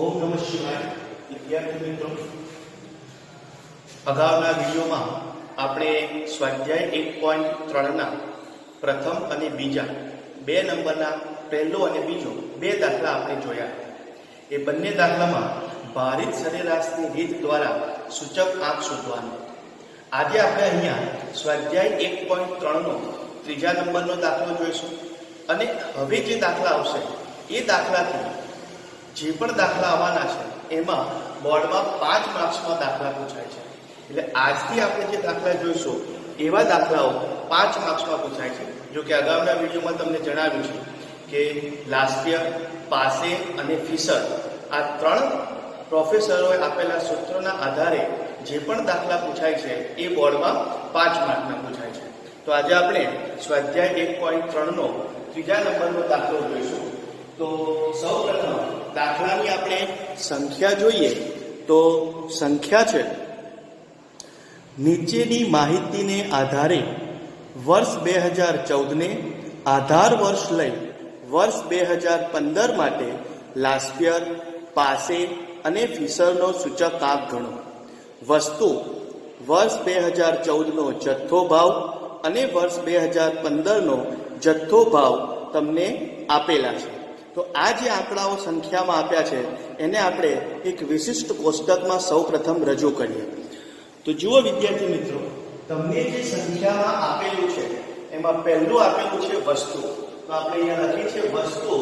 ઓમ નમઃ શિવાય. વિદ્યાર્થી મિત્રો, અગાઉના વિડીયોમાં આપણે સ્વાધ્યાય 1.3 ના પ્રથમ અને બીજા બે નંબરના પહેલો અને બીજો બે દાખલા આપણે જોયા. એ બંને દાખલામાં ભારિત સરેરાશની રીત દ્વારા સૂચક આંક શોધવાનો. આજે આપણે અહીંયા સ્વાધ્યાય 1.3 નો ત્રીજા નંબરનો દાખલો જોઈશું. અને હવે જે દાખલા આવશે એ દાખલાથી જે પણ દાખલા આવવાના છે એમાં બોર્ડમાં 5 માર્ક્સમાં દાખલા પૂછાય છે. એટલે આજથી આપણે જે દાખલા જોઈશું એવા દાખલાઓ 5 માર્ક્સમાં પૂછાય છે. જો કે અગાઉના વિડીયોમાં તમને જણાવ્યું છે કે લાસ્ય, પાસે અને ફિશર આ 3 પ્રોફેસરોએ આપેલા સૂત્રોના આધારે જે પણ દાખલા પૂછાય છે એ બોર્ડમાં 5 માર્કના પૂછાય છે. તો આજે આપણે સ્વાધ્યાય 1.3 નો ત્રીજા નંબરનો દાખલો જોઈશું. તો સૌપ્રથમ દાખલાની આપણે સંખ્યા જોઈએ તો સંખ્યા છે નીચેની માહિતીને આધારે વર્ષ 2014 ને આધાર વર્ષ લઈ વર્ષ 2015 માટે લાસ્પિયર, પાસે અને ફિશરનો સૂચકાંક ગણો. વસ્તુ વર્ષ 2014 નો જથ્થો ભાવ અને વર્ષ 2015 નો જથ્થો ભાવ તમને આપેલા છે. તો આ જે આંકડાઓ સંખ્યામાં આપ્યા છે એને આપણે એક વિશિષ્ટ કોષ્ટકમાં સૌપ્રથમ રજૂ કરીએ. તો જુઓ વિદ્યાર્થી મિત્રો, તમને જે સંખ્યામાં આપેલું છે એમાં પહેલું આપેલું છે વસ્તુ. તો આપણે અહીંયા લખી છે વસ્તુ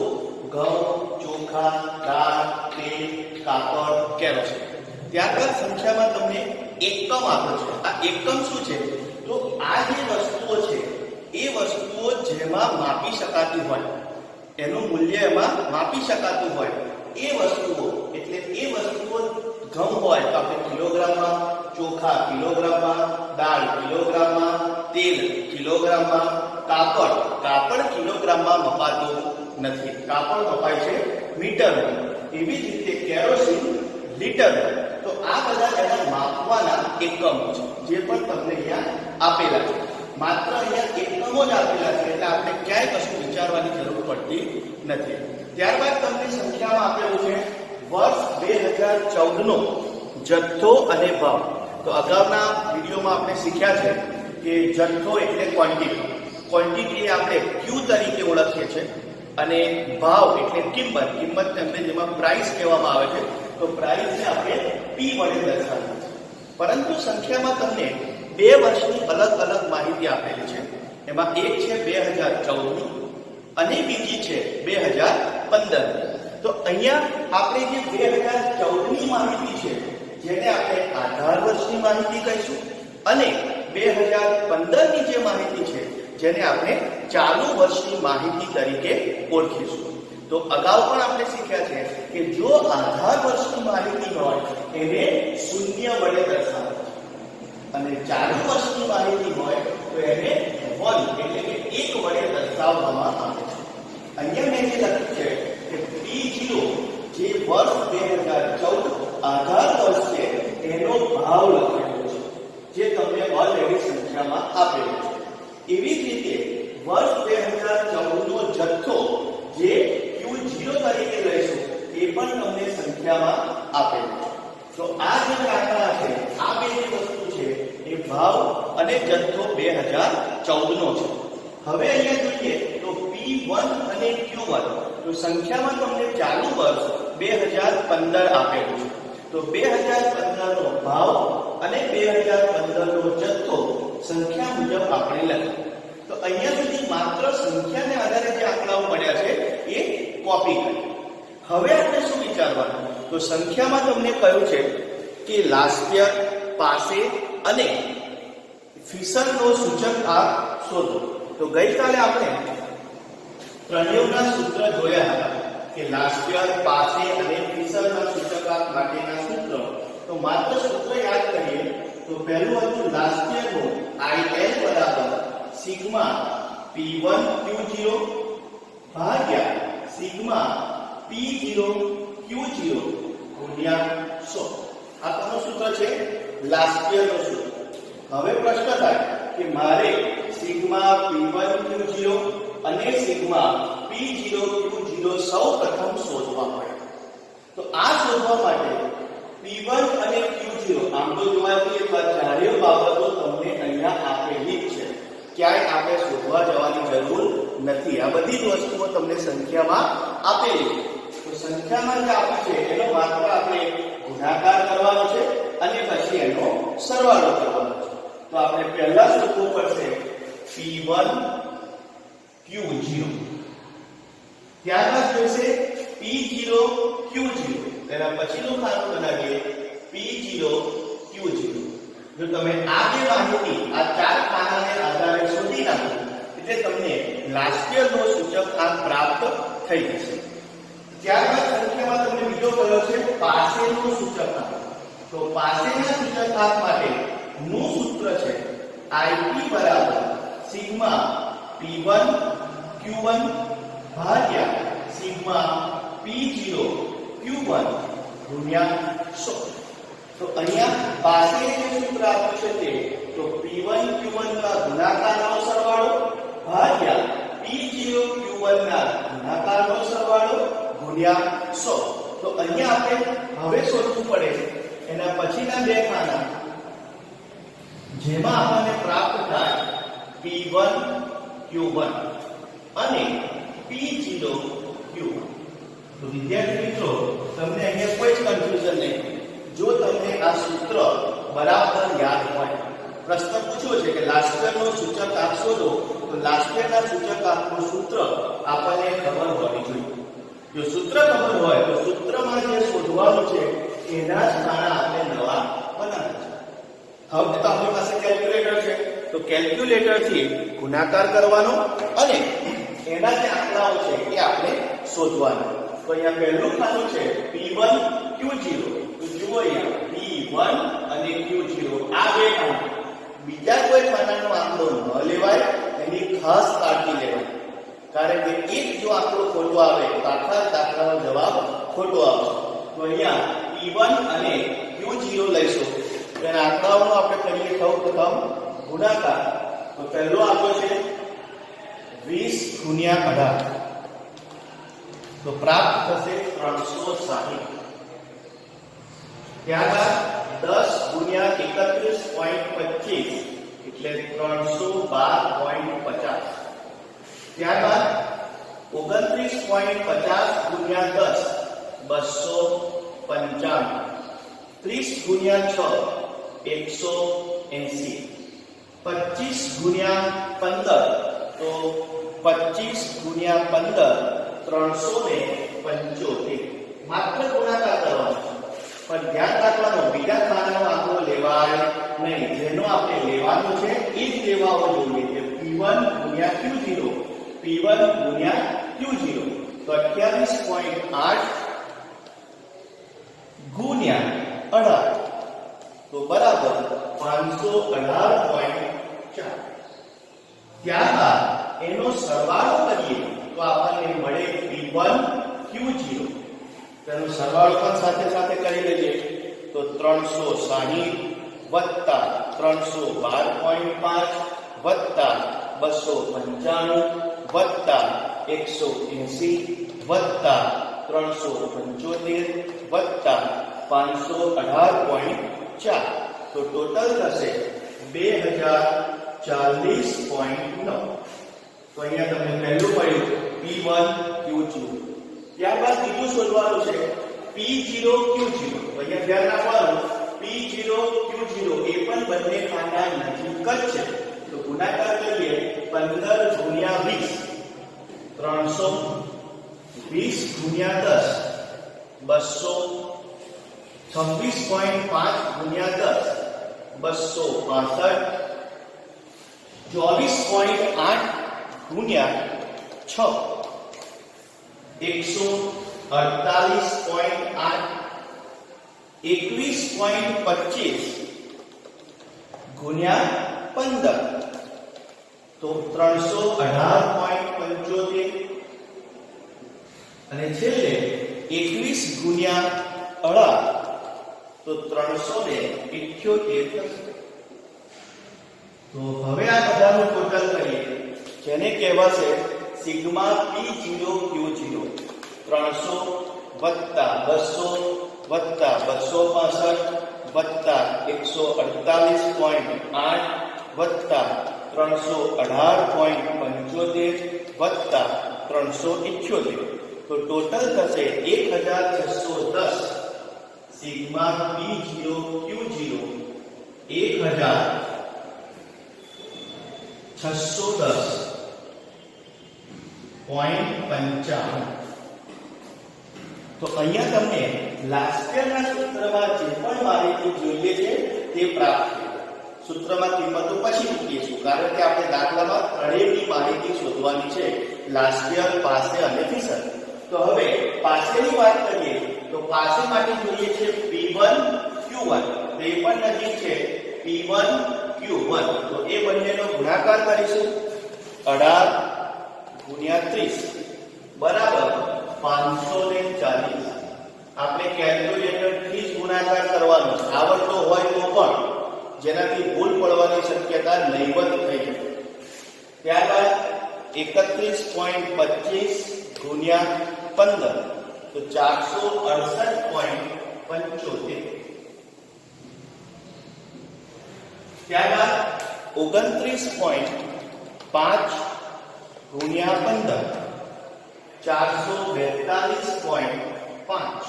ઘઉં, ચોખા, દાળ, તેલ, કાપડ, કેરોસીન. ત્યારબાદ સંખ્યામાં તમને એકમ આપ્યો છે. આ એકમ શું છે? તો આ જે વસ્તુઓ છે એ વસ્તુઓ જેમાં માપી શકાતી હોય, એનું મૂલ્ય એમાં માપી શકાતું હોય એ વસ્તુઓ, એટલે એ વસ્તુઓ ઘઉં હોય તો આપણે કિલોગ્રામમાં, ચોખા કિલોગ્રામમાં, દાળ કિલોગ્રામમાં, તેલ કિલોગ્રામમાં, કાપડ કિલોગ્રામમાં મપાતું નથી. કાપડ મપાય છે મીટરમાં. એવી જ રીતે કેરોસીન લીટર. તો આ બધા એના માપવાના એકમો છે જે પણ તમને અહીંયા આપેલા છે. માત્ર અહીંયા એકમો જ આપેલા છે એટલે આપણે ક્યાંય કશું વિચારવાની જરૂર પડતી નથી. ત્યારબાદ તમને સંખ્યામાં આપેલું છે વર્ષ 2014 નો જથ્થો અને ભાવ. તો અગાઉના વિડીયોમાં આપણે શીખ્યા છે કે જથ્થો એટલે ક્વોન્ટિટી. ક્વોન્ટિટી આપણે ક્યુ તરીકે ઓળખીએ છીએ અને ભાવ એટલે કિંમત. કિંમતને અંગ્રેજીમાં પ્રાઇસ કહેવામાં આવે છે. તો પ્રાઇસને આપણે પી વડે દર્શાવીએ છીએ. પરંતુ સંખ્યામાં તમને 2 વર્ષની અલગ અલગ માહિતી આપેલી છે. એમાં એક છે 2014 ની અને બીજી છે 2015 ની. તો અહીંયા આપણે જે 2014 ની માહિતી છે જેને આપણે આધાર વર્ષની માહિતી કહીશું અને 2015 ની જે માહિતી છે જેને આપણે ચાલુ વર્ષની માહિતી તરીકે ઓળખીશું. તો અગાઉ પણ આપણે શીખ્યા છે કે જો આધાર વર્ષની માહિતી હોય એને 0 વડે દર્શાવે અને ચાલુ વર્ષની માહિતી હોય તો એને 1 એટલે કે 1 વડે દર્શાવવામાં આવે છે. અહીંયા મેં જે લખ્યું છે કે P0 જે વર્ષ 2014 આધાર વર્ષ છે એનો ભાવ લખેલો છે જે તમને ઓલરેડી સંખ્યામાં આપેલો છે. એવી જ રીતે વર્ષ 2014 નો જથ્થો જે Q0 તરીકે લઈશું એ પણ તમને સંખ્યામાં આપેલો છે. તો આ જે આંકડા છે, આ બે જે વસ્તુ છે એ ભાવ અને જથ્થો 2014 નો છે. હવે અહીંયા જોઈએ તો P1 અને Q1 તો સંખ્યામાં તમને ચાલુ વર્ષ 2015 આપેલું છે. તો 2015 નો ભાવ અને 2015 નો જથ્થો સંખ્યા મુજબ આપણે લખીએ. તો અહીંયા સુધી માત્ર સંખ્યાને આધારે જે આંકડાઓ મળ્યા છે એ કોપી કરીએ. હવે આપણે શું વિચારવાનું? તો સંખ્યામાં તમને કહ્યું છે કે લાસ્ય, પાસે અને ફિશરનો સૂચકાંક શોધો. તો ગઈકાલે આપણે પ્રણયોગના સૂત્ર જોયા હતા કે લાસ્ય, પાસે અને ફિશરના સૂચકાંક માટેના સૂત્રો. તો માત્ર સૂત્ર યાદ કરીએ તો પહેલું હતું લાસ્યનું IL બરાબર સિગ્મા P1 Q0 ભાગ્યા સિગ્મા P0 Q0 ગુણ્યા 100. આ કોનું સૂત્ર છે? લાસ્યનું સૂત્ર. હવે પ્રશ્ન થાય કે મારે સિગ્મા P1 Q0 અને સિગ્મા P0 Q0 સૌ પ્રથમ શોધવા પડે. તો આ શોધવા માટે P1 અને Q0 આમ તો જોવા જઈએ તો ચારે બાબતો તમને અહીંયા આપેલી જ છે, ક્યાંય આપણે શોધવા જવાની જરૂર નથી. આ બધી જ વસ્તુઓ તમને સંખ્યામાં આપેલી છે. તો સંખ્યામાં જે આપે છે એનો માત્ર આપણે ગુણાકાર કરવાનો છે અને પછી એનો સરવાળો કરવાનો છે. તો આપણે પહેલા શોધવું પડશે P1 Q0, ત્યારબાદ જોઈશે P0 Q0, તેના પછીનું ખાનું બનાવીએ P0 Q0. જો તમે આ બે માહિતી આ ચાર ખાનાને આધારે શોધી નાખો એટલે તમને લાસ્ટ યરનો સૂચકાંક પ્રાપ્ત થઈ જશે. ત્યારબાદ સંખ્યામાં તમને બીજો કયો છે પાસેનો સૂચકાંક. તો પાસેના સૂચકાંક માટે નું સૂત્ર છે IP બરાબર સિગ્મા P1 Q1 ભાગ્યા સિગ્મા P0 Q1 ગુણ્યા 100. તો અહીંયા પાસે જે સૂત્ર આપ્યું છે તે તો P1 Q1 ના ગુણાકારનો સરવાળો ભાગ્યા P0 Q1 ના ગુણાકારનો સરવાળો ગુણ્યા 100. તો અહીંયા આપણે હવે શોધવું પડે એના પછીના બે ખાના જેમાં આપણને પ્રાપ્ત થાય P1 Q1 અને P0 Q1. તો વિદ્યાર્થી મિત્રો તમને અહીંયા કોઈ જ કન્ફ્યુઝન નહીં. જો તમને આ સૂત્ર બરાબર યાદ હોય, પ્રશ્ન પૂછ્યો છે કે લાસ્ટ યરનો સૂચકાંક શોધો, તો લાસ્ટ યરના સૂચકાંકનું સૂત્ર આપણને ખબર હોવી જોઈએ. જો સૂત્ર ખબર હોય તો સૂત્રમાં જે શોધવાનું છે એના જ ખાના આપણે નવા બનાવવાના છે. હવે તો આપણી પાસે કેલ્ક્યુલેટર છે, તો કેલ્ક્યુલેટરથી ગુણાકાર કરવાનો અને એના જે આંકડાઓ છે એ આપણે શોધવાના. તો અહીંયા પહેલું ખાનું છે P1 Q0. તો જુઓ અહીંયા P1 અને Q0 આ બે ખાના, બીજા કોઈ ખાનાનો આંકડો ન લેવાય, એની ખાસ કાળજી લેવાય. કારણ કે એક જો આંકડો ખોટો આવે તો આખા દાખલાનો જવાબ ખોટો આવશે. તો અહીંયા P1 અને Q0 લઈશું. તેના આંકડાઓનો આપણે કરીએ સૌપ્રથમ ગુણાકાર. તો પહેલો આંકડો છે 20 ગુણ્યા 18, તો પ્રાપ્ત થશે 360. ત્યારબાદ 10 ગુણ્યા 31.25 એટલે 312.50. ત્યારબાદ 29.50 ગુણ્યા 10 295. 30 ગુણ્યા 6 180. 25 ગુણ્યા 15 તો 25 ગુણ્યા 15 375. માત્ર ગુણાકાર કરવાનો પણ ધ્યાન રાખવાનું બીજા ખાનાનો આંકડો લેવાય નહીં. જેનો આપણે લેવાનો છે એ જ લેવાવો જોઈએ કે P1 ગુણ્યા Q0, P1 ગુણ્યા Q0. તો 28.8 ગુણ્યા 18 તો બરાબર 518.4. ત્યારબાદ એનો સરવાળો કરીએ તો આપણને મળે P1 Q0. તેનો સરવાળો પણ સાથે સાથે કરી લઈએ તો 360 વત્તા 312.5 વત્તા 295 વત્તા 180 વત્તા 375 વત્તા 518.4. તો ટોટલ થશે 2040.9. તો અહીંયા તમને પહેલું મળ્યું P1 Q0. ત્યારબાદ બીજું શોધવાનું છે P0 Q0. તો અહીંયા ધ્યાન રાખવાનું P0 Q0 એ પણ બંને ખાના નજીક જ છે. તો ગુણાકાર કરીએ 15 ગુણ્યા 20 320 ગુણ્યા 10 226.5 ગુણ્યા 10 265. 24.8 ગુણ્યા 6 148.8. 21.25 ગુણ્યા 15 તો 318.75. અને છેલ્લે 21 ગુણ્યા 18 તો 378 થશે. તો હવે આ બધાનું ટોટલ કરીએ જેને કહેવાશે સિગ્મા P0 Q0. 300 વત્તા 200 વત્તા 265 વત્તા 148.8 વત્તા 318.75 વત્તા 378. તો ટોટલ થશે 1610 સિગ્મા P0 Q0 1610.55. તો અહીંયા તમને લાસ્ટના સૂત્રમાં જે પણ માહિતી જોઈએ છે તે પ્રાપ્ત થઈ. સૂત્રમાં કિંમતો પછી મૂકીશું કારણ કે આપણે દાખલામાં ત્રણેયની માહિતી શોધવાની છે, લાસ્ટિયર, પાસે અને ફિશર. તો હવે પાસેની વાત કરીએ તો પાસે માટે જોઈએ છે P1 Q1. તો એ પણ નજીક છે P1 Q1. તો એ બંનેનો ગુણાકાર કરીશું 18 ગુણ્યા 30 બરાબર 540. આપણે કેલ્ક્યુલેટર થી જ ગુણાકાર કરવાનો, આવડતો હોય તો પણ, જેનાથી ભૂલ પડવાની શક્યતા નહીવત થઈ જાય. ત્યારબાદ 31.25 ગુણ્યા 15 તો 468.75. ત્યારબાદ 29.5 ગુણ્યા 15 442.5.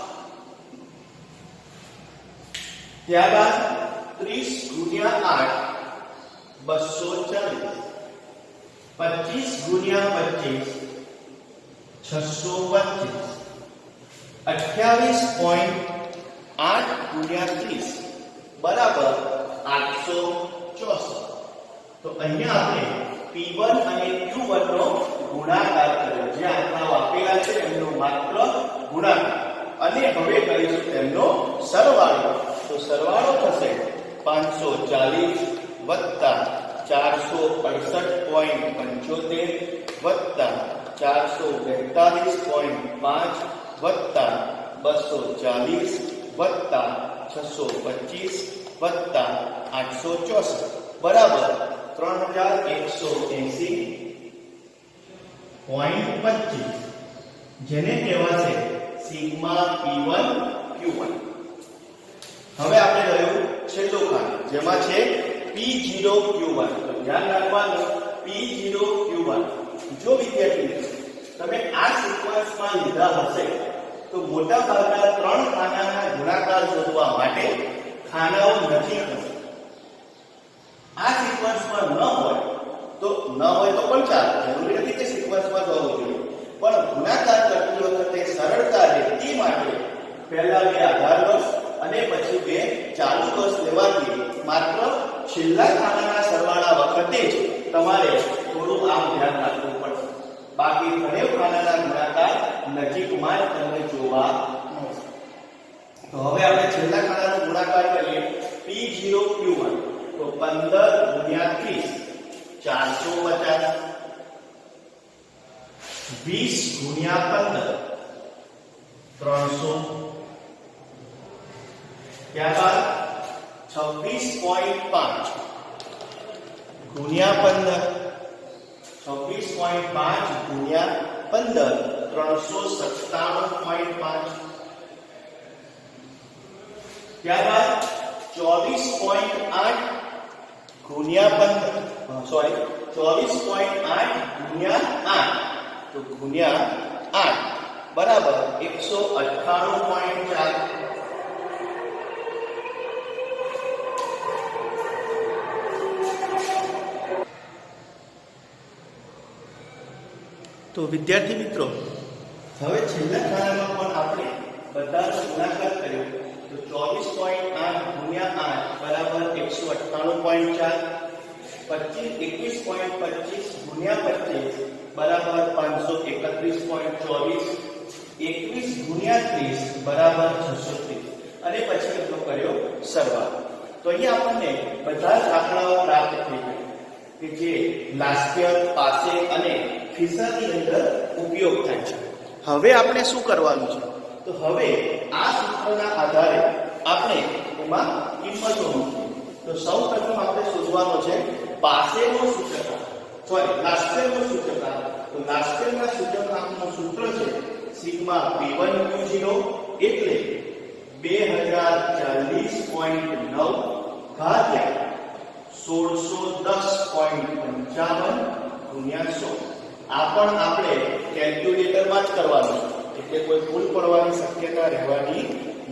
ત્યારબાદ 30 ગુણ્યા 8 240. 25 ગુણ્યા 25 625. 28.8 ગુણ્યા 30 બરાબર 864. તો અહીંયા આપણે P1 અને Q1 નો ગુણાકાર કર્યો. જે આંકડાઓ આપેલા છે એમનો માત્ર ગુણાકાર, અને હવે કરીશું તેમનો સરવાળો. તો સરવાળો થશે 540 વત્તા 468.75 વત્તા 442.5 વત્તા 240 વત્તા 625 વત્તા 864 બરાબર 3180.25, જેને કહેવાશે સિગ્મા P1 Q1. હવે આપણે રહ્યું છેલ્લું ખાનું, જેમાં છે P0 Q1. તો ધ્યાન રાખવાનું P0 Q1. જો વિદ્યાર્થી તમે આ સિક્વન્સમાં લીધા હશે તો મોટા ભાગના 3 ખાનાના ગુણાકાર શોધવા માટે ખાનાઓ નજીક હશે. આ સિક્વન્સમાં ન હોય તો પણ ચાલે, જરૂરી નથી કે સિક્વન્સમાં જ હોવું જોઈએ, પણ ગુણાકાર કરતી વખતે સરળતા રહે તે માટે પહેલા 2 આધાર વર્ષ અને પછી 2 ચાલુ વર્ષ લેવાથી માત્ર છેલ્લા ખાનાના સરવાળા વખતે જ તમારે થોડું આમ ધ્યાન રાખવું પડશે. બાકી ઘણા ખાનાના ગુણાકાર નજીકમાં જ તમને જોવા મળશે. તો હવે આપણે છેલ્લા ખાનાનો ગુણાકાર કરીએ. P0 Q1 તો 15 ગુણ્યા 30 450. 20 ગુણ્યા 15 300. ત્યારબાદ 26.5 ગુણ્યા 15 26.5 ગુણ્યા 15 397.5. ત્યારબાદ 24.8 ગુણ્યા 24.8 ગુણ્યા 8 તો ગુણ્યા 8 બરાબર 198.4. તો વિદ્યાર્થી મિત્રો, હવે છેલ્લા ખાનામાં પણ આપણે બધાનો ગુણાકાર કર્યો. તો 24.8 ગુણ્યા 8 બરાબર 198.4. 21.25 ગુણ્યા 25 બરાબર 531.24. 21 ગુણ્યા 30 બરાબર 630. અને પછી કેટલો કર્યો? સરવાળો. તો અહીંયા આપણને બધા જ આંકડાઓ પ્રાપ્ત થઈ ગયા કે જે લાસ્ટિયર, પાસે અને ફિશરની અંદર ઉપયોગ થાય છે. હવે આપણે શું કરવાનું છે? તો હવે આ સૂત્રના આધારે આપણે એમાં કિંમતો મૂકીએ. તો સૌપ્રથમ આપણે શોધવાનો છે પાસેનો સૂચકાંક, લાસ્ટિયરનો સૂચકાંક. તો લાસ્ટિયરના સૂચકાંકનું સૂત્ર છે સિગ્મા P1 Q0 એટલે 2 2040.9 ભાગ્યા 1610.55 ગુણ્યા 100. આ પણ આપણે કેલ્ક્યુલેટરમાં જ કરવાનું છે, એટલે કોઈ ભૂલ પડવાની શક્યતા રહેવાની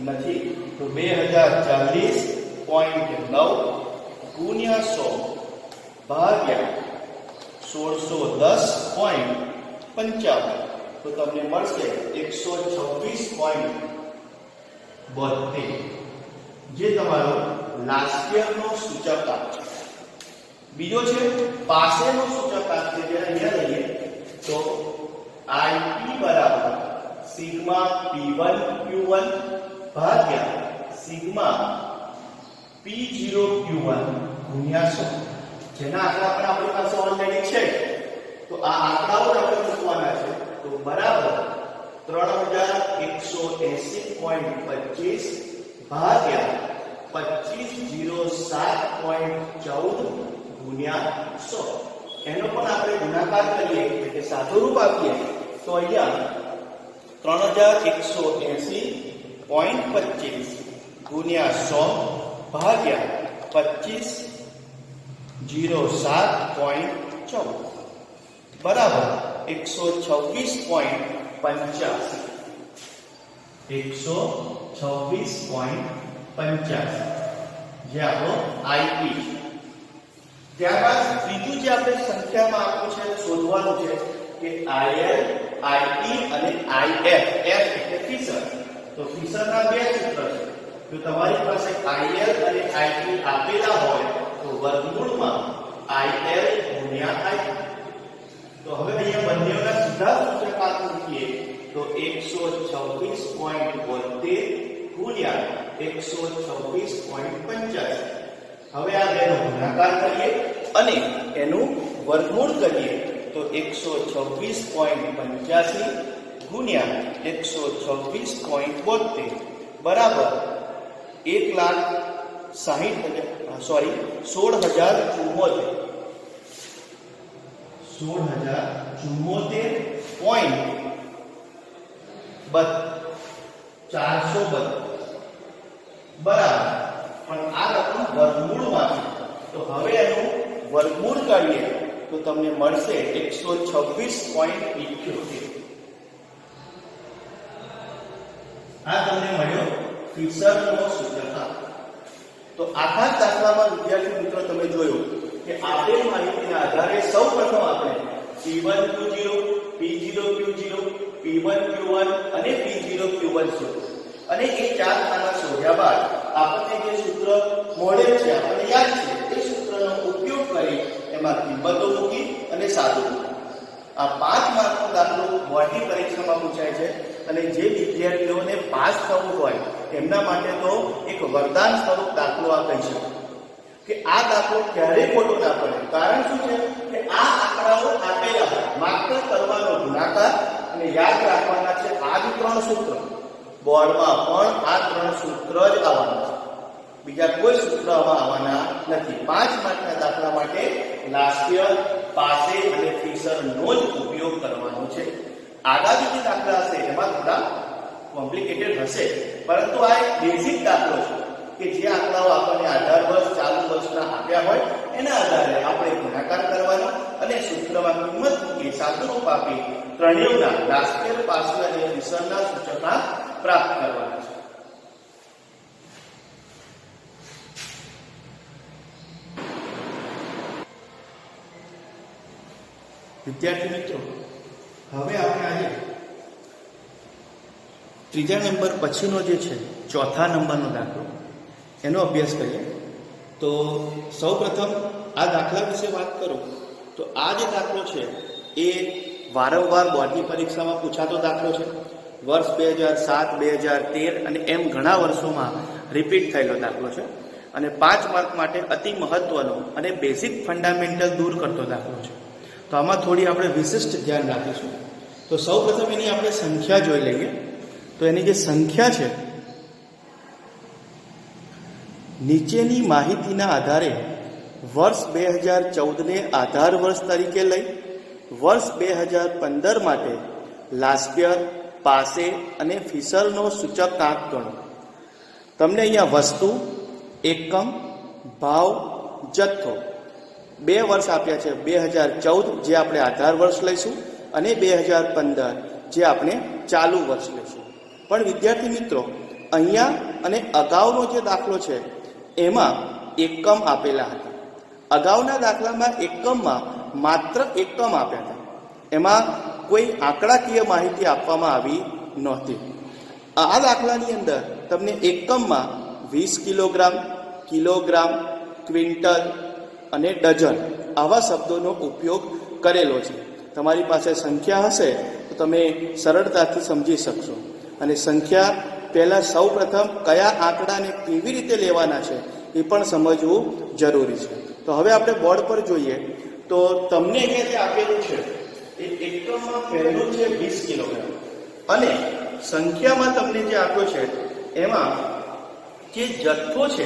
નથી. તો 2040.9 ગુણ્યા 100 ભાગ્યા 1610.55 તો તમને મળશે 126.72, જે તમારો લાસ્ટ યરનો સૂચકાંક છે. બીજો છે પાસેનો સૂચકાંક છે, જે અહીંયા લઈએ તો IP બરાબર સિગ્મા P1 Q1 ભાગ્યા સિગ્મા P0 Q1 ગુણ્યા 100. જેના આંકડા પણ આપણી પાસે ઓલરેડી છે, તો આ આંકડાઓ આપણે મૂકવાના છે. તો બરાબર 3180.25 ભાગ્યા 2507.14 ગુણ્યા 100. એનો પણ આપણે ગુણાકાર કરીએ એટલે સાદુરૂપ આપીએ તો અહીંયા 3180.25 ગુણ્યા 100 ભાગ્યા 2507.14 બરાબર 126.85. 126.85 જે આપણો IP છે. ત્યારબાદ ત્રીજું જે આપણે સંખ્યામાં આપ્યું છે શોધવાનું છે કે IL, IE અને IF. F એટલે ફિશર. તો ફિશરના બે સૂત્ર છે. જો તમારી પાસે IL અને IE આપેલા હોય તો વર્ગમૂળમાં IL ગુણ્યા IP. તો હવે અહીંયા બંનેના સીધા સૂચકાંક મૂકીએ તો 126.72 ગુણ્યા 126.85. હવે આ બેનો ગુણાકાર કરીએ અને એનું વર્ગમૂળ કરીએ તો 126.85 ગુણ્યા 126.72 બરાબર 16,074.432 બરાબર. પણ આ રકમ વર્ગમૂળમાં છે, તો હવે એનું વર્ગમૂળ કરીએ તો તમને મળશે 126.78. આ તમને મળ્યો ફિશરનો સૂચકાંક. તો આખા દાખલામાં વિદ્યાર્થી મિત્રો તમે જોયું કે આપેલ માહિતીના આધારે સૌપ્રથમ આપણે P1 Q0, P0 Q0, P1 Q1 અને P0 Q1 શોધ્યું. અને એ ચાર ખાના શોધ્યા બાદ આપણને જે સૂત્ર મળે છે આપણને યાદ છે, એ સૂત્રનો ઉપયોગ કરી એમાં કિંમતો મૂકી અને સાદું મૂકી. આ 5 માર્કનો દાખલો બોર્ડની પરીક્ષામાં પૂછાય છે અને જે વિદ્યાર્થીઓને પાસ થવું હોય એમના માટે તો એક વરદાન સ્વરૂપ દાખલો આ કહી શકાય કે આ દાખલો ક્યારેય ખોટો ના પડે. કારણ શું છે કે આ આંકડાઓ આપેલા હોય, માત્ર કરવાનો ગુણાકાર અને યાદ રાખવાના છે આ જ 3 સૂત્ર. બોર્ડમાં પણ આ 3 સૂત્ર જ આવવાના છે, બીજા કોઈ સૂત્ર આવવાના નથી. 5 માર્કના દાખલા માટે લાસ્ટ યર, પાસે અને ફિશરનો જ ઉપયોગ કરવાનો છે. આગામી જે દાખલા હશે એમાં થોડા કોમ્પ્લિકેટેડ હશે, પરંતુ આ એક બેઝિક દાખલો છે કે જે આંકડાઓ આપણને આધાર વર્ષ, ચાલુ વર્ષના આપ્યા હોય એના આધારે આપણે ગુણાકાર કરવાનો અને સૂત્રમાં કિંમત મૂકી સાદુરૂપ આપી ત્રણેયના લાસ્ટ યર, પાસે અને ફિશરના સૂચકાંક પ્રાપ્ત કરવાના છે. વિદ્યાર્થી મિત્રો, હવે આપણે આજે ત્રીજા નંબર પછીનો જે છે ચોથા નંબરનો દાખલો એનો અભ્યાસ કરીએ. તો સૌપ્રથમ આ દાખલા વિશે વાત કરું તો આ જે દાખલો છે એ વારંવાર બોર્ડની પરીક્ષામાં પૂછાતો દાખલો છે. વર્ષ 2007, 2013 અને એમ ઘણા વર્ષોમાં રિપીટ થયેલો દાખલો છે અને 5 માર્ક માટે અતિ મહત્વનો અને બેઝિક ફંડામેન્ટલ દૂર કરતો દાખલો છે. તો આમાં થોડી આપણે વિશિષ્ટ ધ્યાન રાખીશું. તો સૌપ્રથમ એની આપણે સંખ્યા જોઈ લઈએ. તો એની જે સંખ્યા છે, નીચેની માહિતીના આધારે વર્ષ 2014ને આધાર વર્ષ તરીકે લઈ વર્ષ 2015 માટે લાસ્ટ યર, પાસે અને ફિશરનો સૂચકાંક ગણો. તમને અહીંયા વસ્તુ, એકમ, ભાવ, જથ્થો 2 વર્ષ આપ્યા છે. 2014 જે આપણે આધાર વર્ષ લઈશું અને 2015 જે આપણે ચાલુ વર્ષ લઈશું. પણ વિદ્યાર્થી મિત્રો, અહીંયા અને અગાઉનો જે દાખલો છે એમાં એકમ આપેલા હતા. અગાઉના દાખલામાં એકમમાં માત્ર એકમ આપ્યા હતા, એમાં કોઈ આંકડાકીય માહિતી આપવામાં આવી નહોતી. આ દાખલાની અંદર તમને એકમમાં 20 કિલોગ્રામ, કિલોગ્રામ, ક્વિન્ટલ અને ડઝન આવા શબ્દોનો ઉપયોગ કરેલો છે. તમારી પાસે સંખ્યા હશે તો તમે સરળતાથી સમજી શકશો. અને સંખ્યા પહેલાં સૌ પ્રથમ કયા આંકડાને કેવી રીતે લેવાના છે એ પણ સમજવું જરૂરી છે. તો હવે આપણે બોર્ડ પર જોઈએ તો તમને અહીંયા જે આપેલું છે એ એકમમાં પહેલું છે 20 કિલોગ્રામ અને સંખ્યામાં તમને જે આપ્યો છે એમાં જે જથ્થો છે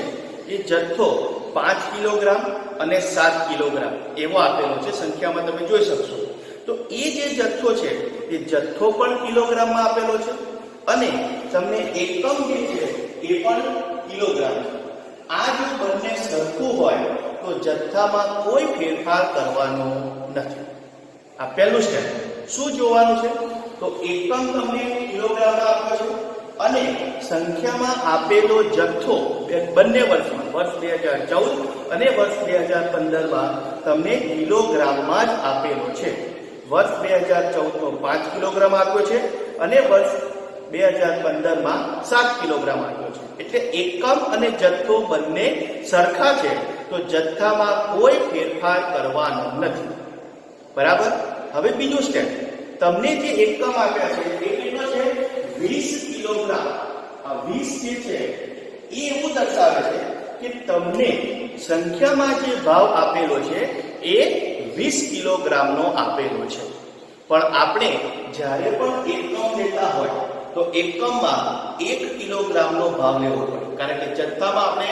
એ જથ્થો 5 કિલોગ્રામ અને 7 કિલોગ્રામ એવો આપેલો છે. સંખ્યામાં તમે જોઈ શકશો. તો એ જે જથ્થો છે એ જથ્થો પણ કિલોગ્રામમાં આપેલો છે અને તમને એકમ જે છે એ પણ કિલોગ્રામ છે. આ જો બંને સરખું હોય તો જથ્થામાં કોઈ ફેરફાર કરવાનો નથી. આ પહેલું સ્ટેપ. શું જોવાનું છે? તો એકમ તમને કિલોગ્રામમાં આપ્યો છે અને સંખ્યામાં આપેલો જથ્થો બંને વર્ષમાં, વર્ષ 2014 અને વર્ષ 2015માં તમને કિલોગ્રામમાં જ આપેલો છે. વર્ષ 2014 માં 5 કિલોગ્રામ આપ્યો છે અને વર્ષ 2015માં 7 કિલોગ્રામ આપ્યો છે. એટલે એકમ અને જથ્થો બંને સરખા છે તો જથ્થામાં કોઈ ફેરફાર કરવાનો નથી. બરાબર. હવે બીજું સ્ટેપ. તમને જે એકમ આપ્યા છે એ કેટલો છે? 20 કિલોગ્રામ. આ 20 જે છે એ એવું દર્શાવે છે કે તમને સંખ્યામાં જે ભાવ આપેલો છે એ 20 કિલોગ્રામનો આપેલો છે. પણ આપણે જ્યારે પણ એકમ લેતા હોય તો એકમમાં 1 કિલોગ્રામનો ભાવ લેવો પડે, કારણ કે જથ્થામાં આપણે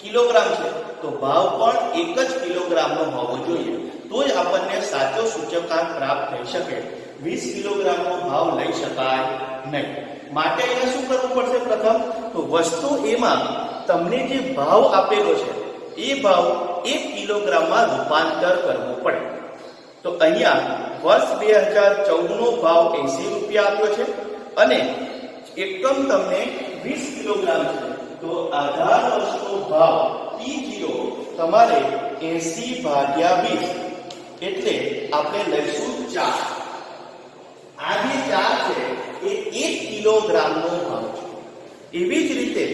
કિલોગ્રામ છે તો ભાવ પણ 1 જ કિલોગ્રામનો હોવો જોઈએ, તો જ આપણને સાચો સૂચકાંક પ્રાપ્ત થઈ શકે. 20 કિલોગ્રામનો ભાવ લઈ શકાય નહીં. માટે અહીંયા શું કરવું પડશે? પ્રથમ તો વસ્તુ એમાં તમને જે ભાવ આપેલો છે એ ભાવ 1 કિલોગ્રામમાં રૂપાંતર કરવું પડે. તો અહીંયા વર્ષ 2014 નો ભાવ 80 રૂપિયા આપ્યો છે અને એકમ તમને 20 કિલોગ્રામ છે. તો આધાર વર્ષનો ભાવ T0 તમારે 80/20 એટલે આપણે લઈશું 4. આ જે 4 છે એ 1 કિલોગ્રામનો ભાવ છે. એવી જ રીતે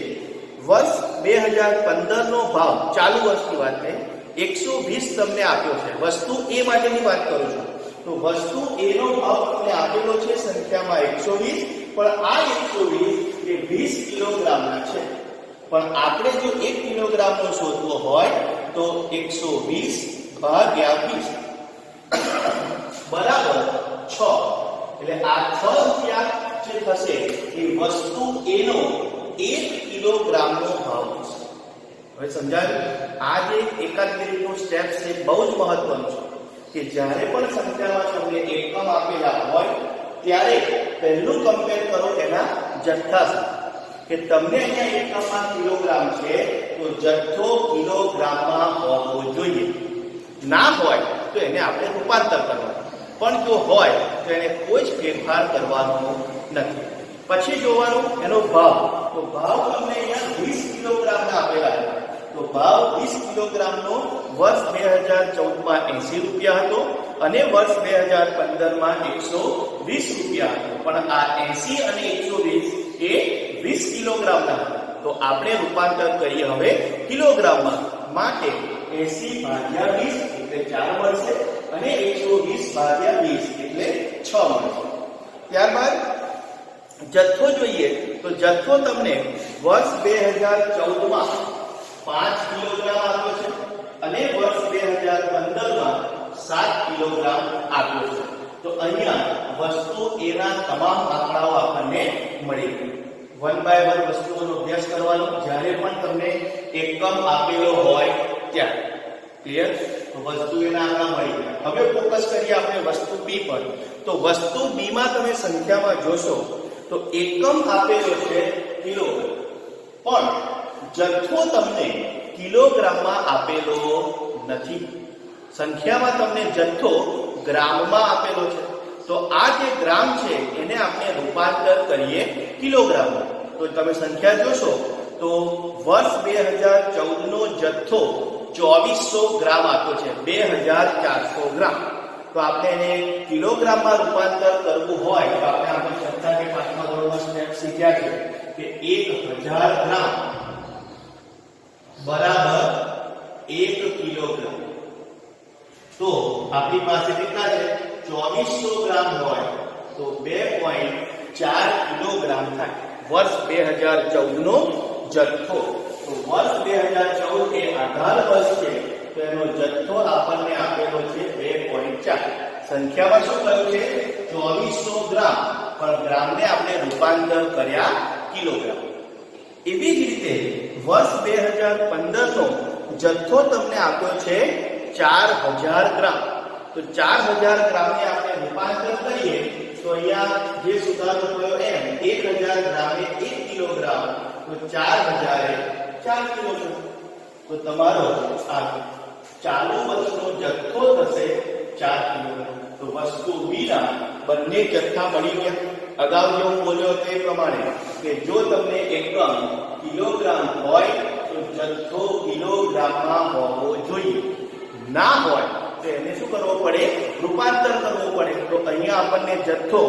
વર્ષ 2015 નો ભાવ, ચાલુ વર્ષની વાત છે, 120 તમને આપ્યો છે. વસ્તુ એ માટેની વાત કરું છું. તો વસ્તુ એનો ભાવ તમને આપેલો છે સંખ્યામાં 120, પણ આ 120 એ 20 કિલોગ્રામના છે. પણ આપણે જો 1 કિલોગ્રામનો શોધવો હોય તો 120/20 બરાબર 6. એટલે આ 6 રૂપિયા જે થશે એ વસ્તુ એનો 1 કિલોગ્રામનો ભાવ થશે. હવે સમજાયું? આ જે એકાદ મિનિટનો સ્ટેપ છે બહુ જ મહત્વનું છે કે જ્યારે પણ સંખ્યામાં તમને એકમ આપેલા હોય ત્યારે પહેલું કમ્પેર કરો એના જથ્થા સાથે, કે તમને અહીંયા એકમમાં કિલોગ્રામ છે તો જથ્થો કિલોગ્રામમાં હોવો જોઈએ. ના હોય તો એને આપણે રૂપાંતર કરવાનું, પણ જો હોય તો એને કોઈ જ ફેરફાર કરવાનો નથી. પછી જોવાનું એનો ભાવ. તો ભાવ તમને અહીંયા 20 કિલોગ્રામના આપેલા છે. તો ભાવ 20 કિલોગ્રામનો વર્ષ 2014 માં 80 રૂપિયા હતો અને વર્ષ 2015 માં 120 રૂપિયા હતો. પણ આ 80 અને 120 એ 20 કિલોગ્રામના હતા. તો આપણે રૂપાંતર કરીએ હવે કિલોગ્રામમાં. માટે 80/20 એટલે 4 મળશે અને 120/20 એટલે 6 મળશે. ત્યારબાદ જથ્થો જોઈએ. તો જથ્થો તમને વર્ષ 2014 માં 5 કિલોગ્રામ આપ્યો છે અને વર્ષ 2015 માં 7 કિલોગ્રામ આપ્યો છે. તો અહીંયા વસ્તુ એના તમામ આંકડાઓ આપણને મળી ગઈ. 1 by 1 વસ્તુઓનો અભ્યાસ કરવાનો જ્યારે પણ તમને એકમ આપેલો હોય ત્યાં. ક્લિયર? તો વસ્તુ એના આંકડા મળી ગયા. હવે ફોકસ કરીએ આપણે વસ્તુ બી પર. તો વસ્તુ બી માં તમે સંખ્યામાં જોશો તો એકમ આપેલો છે કિલોગ્રામ, પણ જથ્થો તમને કિલોગ્રામમાં આપેલો નથી, સંખ્યામાં તમને જથ્થો ગ્રામમાં આપેલો છે. તો આ જે ગ્રામ છે એને આપણે રૂપાંતર કરીએ કિલોગ્રામમાં. તો તમે સંખ્યા જોશો તો વર્ષ 2014 નો જથ્થો 2400 ગ્રામ આપ્યો છે, 2400 ગ્રામ. તો આપણે એને કિલોગ્રામમાં રૂપાંતર કરવું હોય તો આપણે છઠ્ઠા કે પાંચમા ધોરણમાં સ્ટેપ શીખ્યા છે કે 1000 ગ્રામ બરાબર 1 કિલોગ્રામ. તો આપણી પાસે કેટલા છે? 2400 ગ્રામ હોય તો 2.4 કિલોગ્રામ થાય. વર્ષ 2014 નો જથ્થો. તો વર્ષ 2014 એ આધાર વર્ષ છે, તો એનો જથ્થો આપણને આપેલો છે 2.4. સંખ્યામાં શું કહ્યું છે? 2400 ગ્રામ, પણ ગ્રામને આપણે રૂપાંતર કર્યા કિલોગ્રામ. એવી જ રીતે વર્ષ 2015 નો જથ્થો તમને આપ્યો છે 4000 ગ્રામ. તો 4000 ગ્રામને આપણે રૂપાંતર કરીએ તો અહીંયા જે સુધારો થયો એમ 1000 ગ્રામે 1 કિલોગ્રામ, તો 4000 એ 4 કિલોગ્રામ. તો તમારો આ ચાલુ વર્ષનો જથ્થો થશે 4 કિલોગ્રામ. તો વસ્તુ બીના બંને જથ્થા મળી ગયા. અગાઉ જે હું બોલ્યો તે પ્રમાણે કે જો તમને એકમ કિલોગ્રામ હોય તો જથ્થો કિલોગ્રામમાં હોવો જોઈએ, ના હોય તો એને શું કરવું પડે? રૂપાંતર કરવું પડે. તો અહીંયા આપણને જથ્થો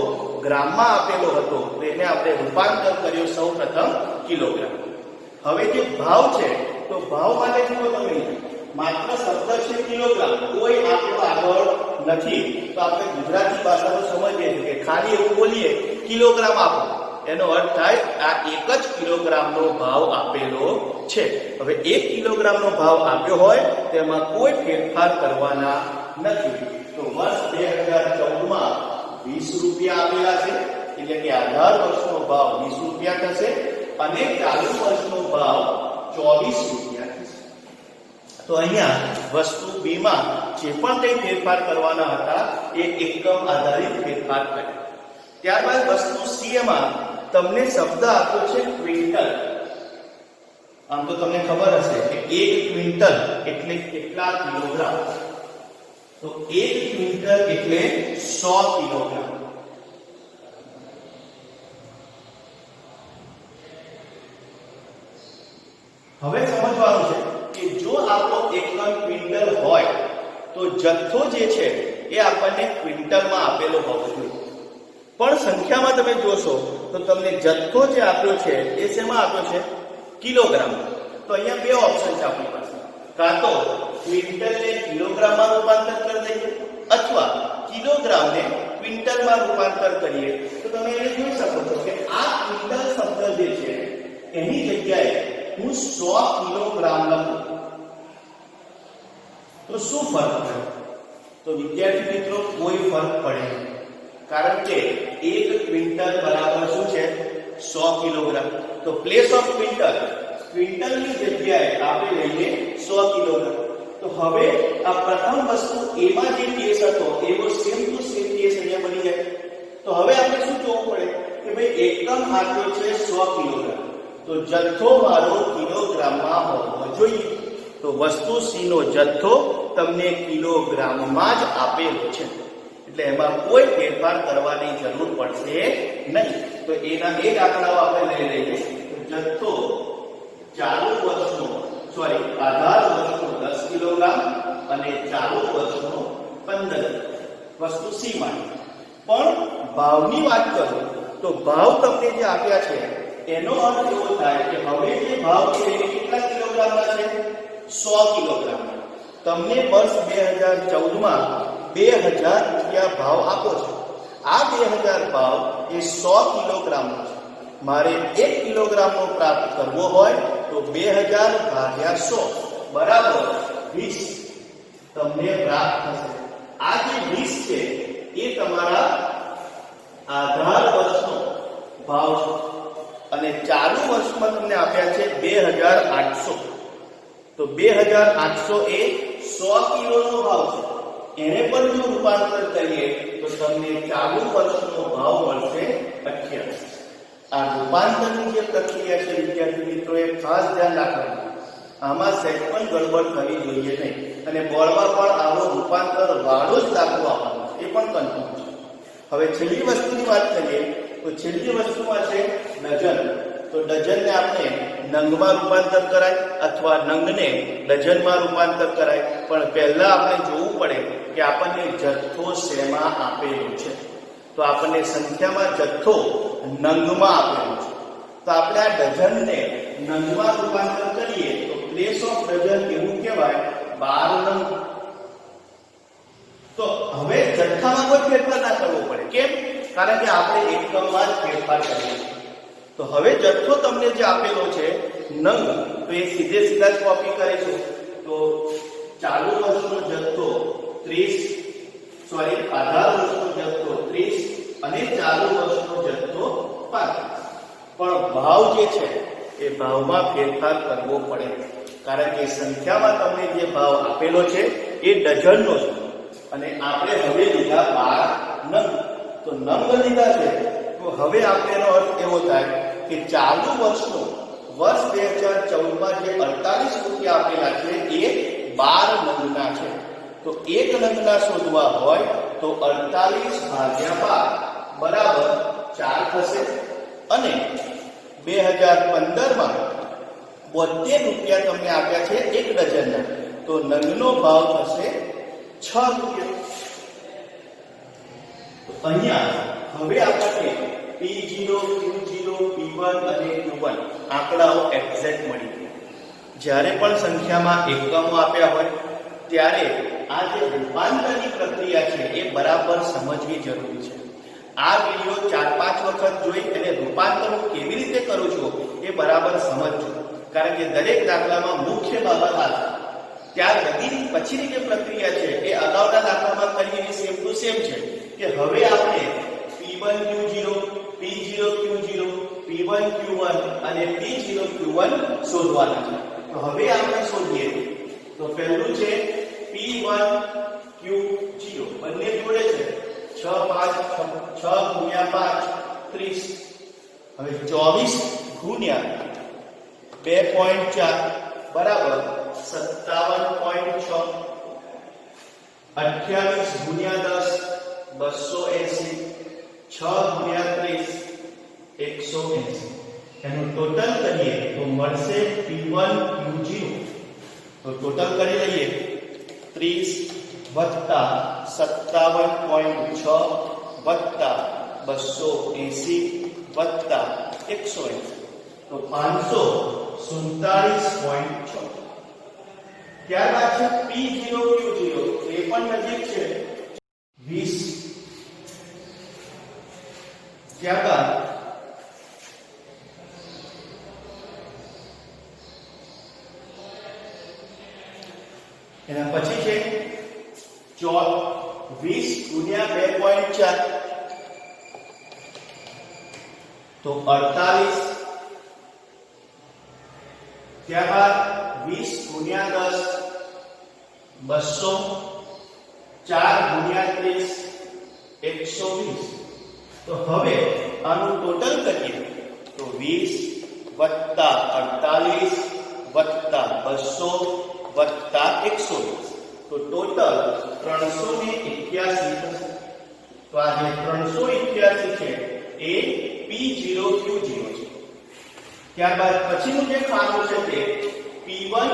ગ્રામમાં આપેલો હતો તો એને આપણે રૂપાંતર કર્યો સૌપ્રથમ કિલોગ્રામ. હવે જે ભાવ છે તો ભાવ માટે શું તમે માત્ર શબ્દ છે કિલોગ્રામ, કોઈ આપણો આગળ નથી. તો આપણે ગુજરાતી ભાષામાં સમજીએ છીએ કે ખાલી એવું બોલીએ કિલોગ્રામ આપો, એનો અર્થ થાય આ એક જ કિલોગ્રામનો ભાવ આપેલો છે. હવે 1 કિલોગ્રામનો ભાવ આપ્યો હોય તેમાં કોઈ ફેરફાર કરવાના નથી. તો વર્ષ 2014 માં 20 રૂપિયા આપેલા છે, એટલે કે આધાર વર્ષનો ભાવ 20 રૂપિયા થશે અને ચાલુ વર્ષનો ભાવ 24 રૂપિયા થશે. તો અહીંયા વસ્તુ બી માં જે પણ કંઈ ફેરફાર કરવાના હતા એ એકમ આધારિત ફેરફાર કર્યા. ત્યારબાદ વસ્તુ સી માં તમને શબ્દ આપ્યો છે ક્વિન્ટલ. આમ તો તમને ખબર હશે કે 1 ક્વિન્ટલ એટલે કેટલા કિલોગ્રામ? તો 1 ક્વિન્ટલ એટલે 100 કિલોગ્રામ. હવે સમજવાનું છે કે જો આપણો એકમ ક્વિન્ટલ હોય તો જથ્થો જે છે એ આપણને ક્વિન્ટલમાં આપેલો હોવો જોઈએ. પણ સંખ્યામાં તમે જોશો તો તમને જથ્થો જે આપ્યો છે એ શેમાં આપ્યો છે? કિલોગ્રામ. તો અહીંયા બે ઓપ્શન છે આપણી પાસે, કાં તો ક્વિન્ટલને કિલોગ્રામમાં રૂપાંતર કરી દઈએ અથવા કિલોગ્રામને ક્વિન્ટલમાં રૂપાંતર કરીએ. તો તમે એ જોઈ શકો છો કે આ ક્વિન્ટલ શબ્દ જે છે એની જગ્યાએ હું 100 કિલોગ્રામ લખું તો શું ફરક પડે? તો વિદ્યાર્થી મિત્રો કોઈ ફરક પડે નહીં, કારણ કે 1 ક્વિન્ટલ બરાબર શું છે? 100 કિલોગ્રામ. તો પ્લેસ ઓફ ક્વિન્ટલ, ક્વિન્ટલની જગ્યાએ આપણે લઈએ 100 કિલોગ્રામ. તો હવે આ પ્રથમ વસ્તુ એમાં જે કેસ હતો એવો સેમ ટુ સેમ કેસ અહીંયા બની જાય. તો હવે આપણે શું જોવું પડે કે ભાઈ એકમ આપ્યો છે 100 કિલોગ્રામ, તો જથ્થો મારો કિલોગ્રામમાં હોવો જોઈએ. તો વસ્તુ સી નો જથ્થો તમને કિલોગ્રામમાં જ આપેલો છે, એટલે એમાં કોઈ ફેરફાર કરવાની જરૂર પડશે નહીં. તો એના એક આંકડાઓ આપણે લઈ લઈએ. તો જથ્થો ચાલુ વર્ષનો આધાર વર્ષનો 10 કિલોગ્રામ અને ચાલુ વર્ષનો 15. વસ્તુ સી માટે. પણ ભાવની વાત કરું તો ભાવ તમને જે આપ્યા છે એનો અર્થ એવો થાય કે હવે જે ભાવ છે એ કેટલા કિલોગ્રામના છે? 100 કિલોગ્રામના. તમને વર્ષ 2014 માં 2000 રૂપિયા ભાવ આપો છો. આ 2000 ભાવ એ 100 કિલોગ્રામનો છે. મારે 1 કિલોગ્રામનો પ્રાપ્ત કરવો હોય તો 2000 ભાગ્યા 100 બરાબર 20 તમને પ્રાપ્ત થશે. આ જે 20 છે એ તમારા આધાર વર્ષનો ભાવ છે અને ચાલુ વર્ષમાં તમને આપ્યા છે 2800. તો 2800 એ 100 કિલોનો ભાવ છે. એને પણ જો રૂપાંતર કરીએ તો તમને ચાલુ વર્ષનો ભાવ મળશે 28. આ રૂપાંતરની જે પ્રક્રિયા છે વિદ્યાર્થી મિત્રો, એ ખાસ ધ્યાન રાખવાનું. આમાં સહેજ પણ ગડબડ થવી જોઈએ નહીં. અને બોર્ડમાં પણ આવો રૂપાંતર વાળો જ દાખલો આપવાનો છે, એ પણ કન્ફર્મ છે. હવે છેલ્લી વસ્તુની વાત કરીએ તો છેલ્લી વસ્તુમાં છે ડઝન. તો ડઝનને આપણે નંગમાં રૂપાંતર કરાય અથવા નંગને ડઝનમાં રૂપાંતર કરાય. પણ પહેલા આપણે જોવું પડે કે આપણને જથ્થો શેમાં આપેલો છે. તો આપણને સંખ્યામાં જથ્થો નંગમાં આપેલો છે. તો આપણે આ ડઝનને નંગમાં રૂપાંતર કરીએ તો પ્લેસ ઓફ ડઝન એવું કહેવાય 12 નંગ. તો હવે જથ્થામાં કોઈ ફેરફાર ના કરવો પડે. કેમ? કારણ કે આપણે એકમમાં જ ફેરફાર કરીએ છીએ. તો હવે જથ્થો તમને જે આપેલો છે નંગ, તો એ સીધા જ કોપી કરીશું. તો ચાલુ વર્ષનો જથ્થો 30, આધાર વર્ષનો જથ્થો 30 અને ચાલુ વર્ષનો જથ્થો 35. પણ ભાવ જે છે એ ભાવમાં ફેરફાર કરવો પડે. કારણ કે સંખ્યામાં તમને જે ભાવ આપેલો છે એ ડઝનનો છે અને આપણે હવે લીધા 12 નંગ. તો નંગ લીધા છે તો હવે આપણેનો અર્થ એવો થાય કે ચાલુ વર્ષનો વર્ષ 2014 જે 48 રૂપિયા આપેલા છે એ 12 નંગના છે. તો એક નંગના શોધવા હોય તો 48 ભાગ્યા 12 બરાબર 4 થશે. અને 2015 માં 72 રૂપિયા તમને આપ્યા છે એક ડઝનના. તો નંગનો ભાવ થશે 6 રૂપિયા. તો અહીંયા હવે આપણને P0, Q0, P1 અને Q1 આંકડાઓ એક્ઝેક્ટ મળી ગયા. જ્યારે પણ સંખ્યામાં એકમો આપ્યા હોય ત્યારે આ જે રૂપાંતરની પ્રક્રિયા છે એ બરાબર સમજવી જરૂરી છે. આ વિડિયો 4-5 વખત જોઈ અને રૂપાંતર હું કેવી રીતે કરું છું એ બરાબર સમજજો. કારણ કે દરેક દાખલામાં મુખ્ય બાબત આ છે. ત્યાર પછીની જે પ્રક્રિયા છે એ અગાઉના દાખલામાં કરીને સેમ ટુ સેમ છે કે હવે આપણે P1 Q0, P0 Q0, P1 Q1 અને P0 Q1 શોધવાના છે. તો હવે આપણે શોધીએ. તો પહેલું છે P1 Q0, બંને જોડે છે 6 ગુણ્યા 5 30. હવે 24 ગુણ્યા 2.4 બરાબર 57.6. 28 ગુણ્યા 10 280. 6 ગુણ્યા 30 180. એનું ટોટલ કરીએ તો મળશે P1 Q0. તો ટોટલ કરી લઈએ 30 વત્તા 57.6 વત્તા 280 વત્તા 180. તો 547.6. ત્યારબાદ છે P0 Q0, એ પણ નજીક છે 20. ત્યારબાદ એના પછી છે 20 ગુણ્યા 2.4 તો 48. ત્યારબાદ 20 ગુણ્યા 10 200. 4 ગુણ્યા 30 120. તો હવે આનું ટોટલ કરીએ તો 20 વત્તા 48 વત્તા 200 વત્તા 120. તો ટોટલ 381 થશે. તો આ જે 381 છે એ P0 Q0 છે. ત્યારબાદ પછીનું જે ખાનું છે તે P1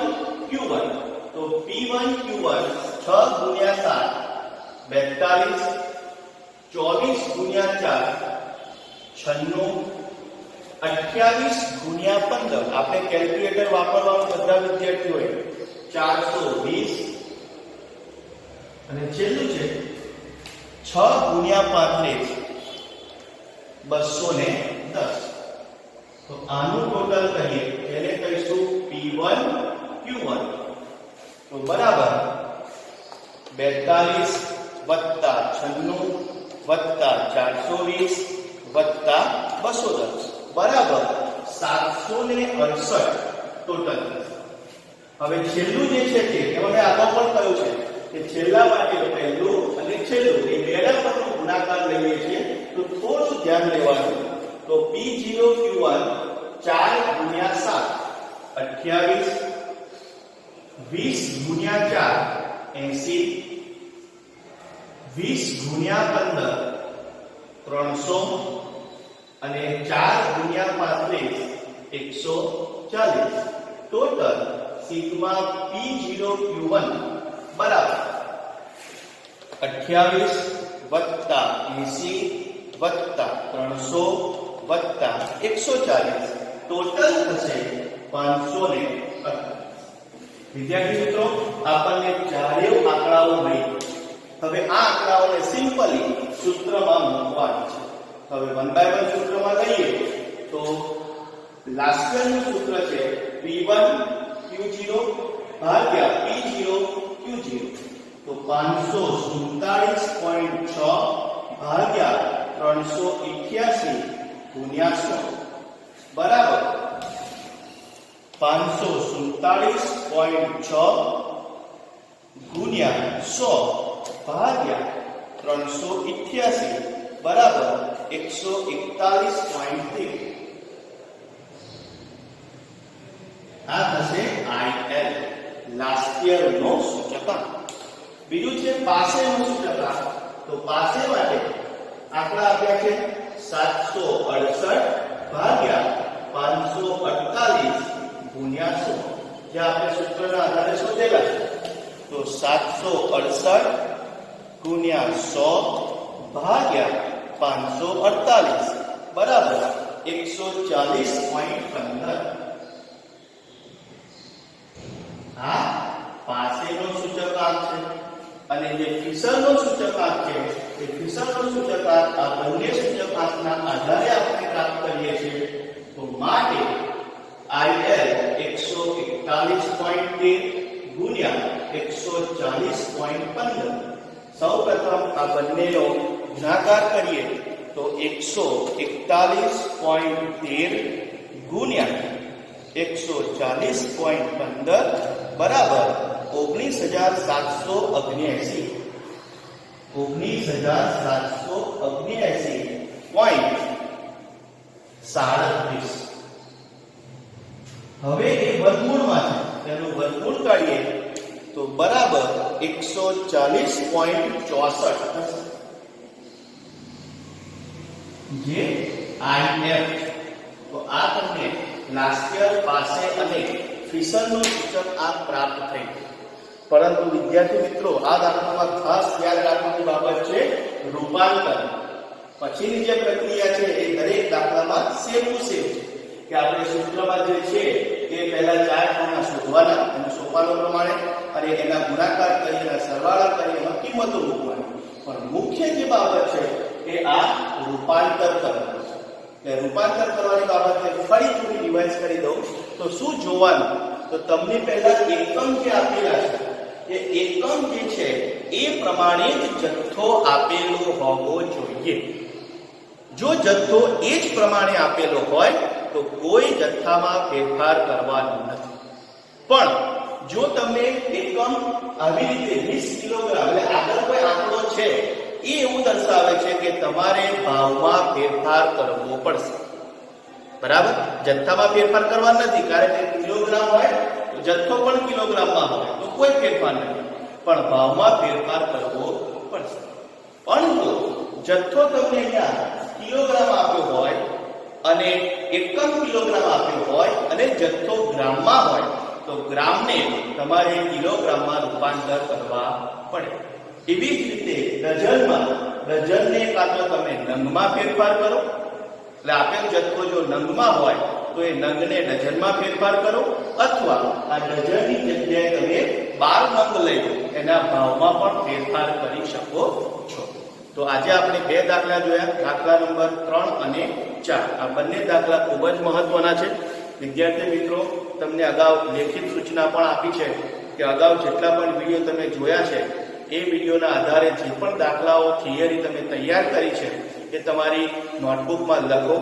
Q1. તો P1 Q1 6 ગુણ્યા 7 42. 24 ગુણ્યા 4 96. 28 ગુણ્યા 15. આપણે કેલ્ક્યુલેટર વાપરવાનું બધા વિદ્યાર્થીઓએ 420. અને છેલ્લું છે 6 ગુણ્યા 35 210. તો આનું ટોટલ કરીએ એને કહીશું P1 Q1. તો બરાબર 42 વત્તા 96 વત્તા 420 વત્તા 210 બરાબર 768 ટોટલ. હવે છેલ્લું જે છે તે મેં આગળ પણ કહ્યું છે કે છેલ્લા માટે પહેલું અને છેલ્લું એ બેના પરનો ગુણાકાર લઈએ છીએ. તો થોડું ધ્યાન લેવાનું તો P0Q1 4 ગુણ્યા 7 28 20 ગુણ્યા 4 80 20 ગુણ્યા 15 300 અને 4 ગુણ્યા 35 140 ટોટલ સિગ્મા P0Q1 બરાબર 28 વત્તા 80 વત્તા 300 વત્તા 140 ટોટલ થશે 538. વિદ્યાર્થી મિત્રો આપણને ચારેય આંકડાઓ મળી. હવે આ આંકડાઓને સિમ્પલી સૂત્રમાં મૂકવાના છે. હવે 1 by 1 સૂત્રમાં લઈએ તો લાસ્ટનું સૂત્ર છે P1 Q0 ભાગ્યા P0 Q0 તો 547.6 ભાગ્યા 388 ગુણ્યા 100 બરાબર 547.6 ગુણ્યા 100 ભાગ્યા 388 બરાબર 141.3. આ થશે IL લાસ્ટ યર નો સૂચકાંક. બીજું છે પાસેનો સૂચકાંક. તો પાસે માટે આંકડા આપ્યા છે 768 ભાગ્યા 548 ગુણ્યા 100 જે આપણે સૂત્રના આધારે શોધેલા છે. તો 768 ગુણ્યા 100 ભાગ્યા 548 બરાબર 140.15. આ પાસેનો સૂચકાંક છે અને જે ફિશરનો સૂચકાંક છે એ ફિશરનો સૂચકાંક આ બંને સૂચકાંકના આધારે આપણે પ્રાપ્ત કરીએ છીએ. તો માટે IL 141.13 ગુણ્યા 140.15. સૌપ્રથમ આ બંનેનો ગુણાકાર કરીએ તો 141.13 ગુણ્યા 140.15 બરાબર 19,779. 19,779.37. હવે એ વર્ગમૂળમાં છે તેનું વર્ગમૂળ કાઢીએ તો બરાબર 140.64 થશે જે IF. તો આ તમને લાસ્ટ યર પાસે અને ફિશરનું સૂચકાંક પ્રાપ્ત થઈ. પરંતુ વિદ્યાર્થી મિત્રો આ દાખલામાં ખાસ યાદ રાખવાની બાબત છે રૂપાંતર. પછીની જે પ્રક્રિયા છે એ દરેક દાખલામાં સેમ ટુ સેમ છે કે આપણે સૂત્રમાં જે છે તે પહેલા 4 ખૂણા શોધવાના અને સોપાનો પ્રમાણે અને એના ગુણાકાર કરી અને સરવાળા કરી એમાં કિંમતો મૂકવાની. પણ મુખ્ય જે બાબત છે એ આ રૂપાંતર કરવાનું છે. એટલે રૂપાંતર કરવાની બાબતને ફરી થોડી રિવાઇઝ કરી દઉં તો શું જોવાનું? તો તમને પહેલા એકમ જે આપેલા છે એ એકમ જે છે એ પ્રમાણે જ જથ્થો આપેલો હોવો જોઈએ. જો જથ્થો એ જ પ્રમાણે આપેલો હોય તો કોઈ જથ્થામાં ફેરફાર કરવાનો નથી. પણ જો તમે એકમ આવી રીતે 20 કિલોગ્રામ એટલે આગળ કોઈ આંકડો છે એ એવું દર્શાવે છે કે તમારે ભાવમાં ફેરફાર કરવો પડશે. બરાબર? જથ્થામાં ફેરફાર કરવા નથી, કારણ કે કિલોગ્રામ હોય તો જથ્થો પણ કિલોગ્રામમાં હોય તો કોઈ ફેરફાર નથી, પણ ભાવમાં ફેરફાર કરવો પડશે. પરંતુ જથ્થો તમને અહીંયા કિલોગ્રામ આપ્યો હોય અને એકમ કિલોગ્રામ આપ્યો હોય અને જથ્થો ગ્રામમાં હોય તો ગ્રામને તમારે કિલોગ્રામમાં રૂપાંતર કરવા પડે. એવી જ રીતે ડઝનમાં ડઝનને કાં તો તમે નંગમાં ફેરફાર કરો, એટલે આપેલ જથ્થો જો નંગમાં હોય તો એ નંગને ડઝનમાં ફેરફાર કરો, અથવા આ ડઝનની જગ્યાએ તમે 12 નંગ લઈ એના ભાવમાં પણ ફેરફાર કરી શકો છો. તો આજે આપણે 2 દાખલા જોયા, દાખલા નંબર 3 અને 4. આ બંને દાખલા ખૂબ જ મહત્વના છે. વિદ્યાર્થી મિત્રો, તમને અગાઉ લેખિત સૂચના પણ આપી છે કે અગાઉ જેટલા પણ વિડીયો તમે જોયા છે એ વિડીયોના આધારે જે પણ દાખલાઓ થિયરી તમે તૈયાર કરી છે એ તમારી નોટબુકમાં લખો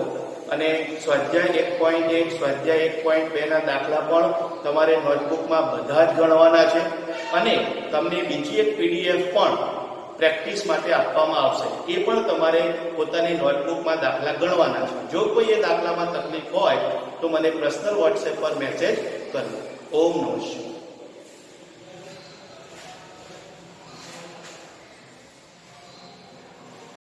અને સ્વાધ્યાય 1.1 સ્વાધ્યાય 1.2 ના દાખલા પણ તમારે નોટબુકમાં બધા જ ગણવાના છે. અને તમને બીજી એક PDF પણ પ્રેક્ટિસ માટે આપવામાં આવશે. એ પણ તમારે પોતાની નોટબુકમાં દાખલા ગણવાના છે. જો કોઈ એ દાખલામાં તકલીફ હોય તો મને પર્સનલ વોટ્સએપ પર મેસેજ કરજો. ઓમ નમઃ શિવાય.